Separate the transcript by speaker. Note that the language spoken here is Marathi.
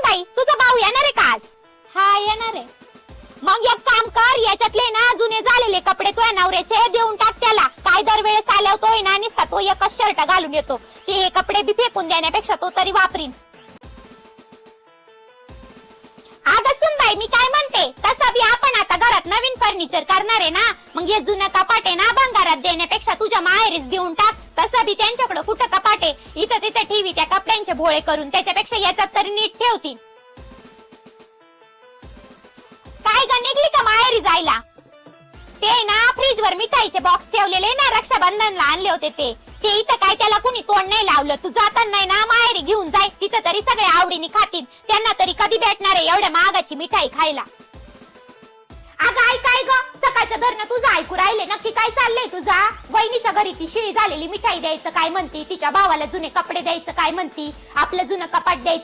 Speaker 1: सुनबाई, तुझा भाऊ येणार आहे का आज?
Speaker 2: हा येणार आहे.
Speaker 1: मग एक काम कर, याच्यातले ना जुने झालेले कपडे तुझ्या नवऱ्याचे देऊन टाक त्याला. काय दरवेळेस आल्यावर तोय ना निसता तो एकच शर्ट घालून येतो. ते हे कपडे बी फेकून देण्यापेक्षा तो तरी वापरीन. अगं सुनबाई, मी काय म्हणते, तसं बी आपण आता घरात नवीन फर्निचर करणार आहे ना, मग हे जुनं कपाट आहे ना भंगारात देण्यापेक्षा तुझ्या माहेरीच देऊन टाक. तसं बी त्यांच्याकडे कुठं कपाट आहे, इथं तिथे ठेवी त्या कपड्यांचे बोळे करून, त्याच्यापेक्षा याच्यात तरी नीट ठेवती. काय ग, निघली का माहेरी जायला? ते ना फ्रीज वर मिठाईचे बॉक्स ठेवलेले ना, रक्षाबंधनला आणले होते ते इथं काय त्याला कुणी तोंड नाही लावलं. तू जाताना नाही ना माहेरी घेऊन जाय, तिथं तरी सगळे आवडीने खातील. त्यांना तरी कधी भेटणार आहे एवढ्या महागाची मिठाई खायला? अगं आई, काय ग सकाळच्या धरणं तुझं ऐकू राहिले, नक्की काय चाललंय तुझा? वहिनीच्या घरी ती शिळी झालेली मिठाई द्यायचं काय म्हणती, तिच्या भावाला जुने कपडे द्यायचं काय म्हणती, आपलं जुनं कपाट द्यायचं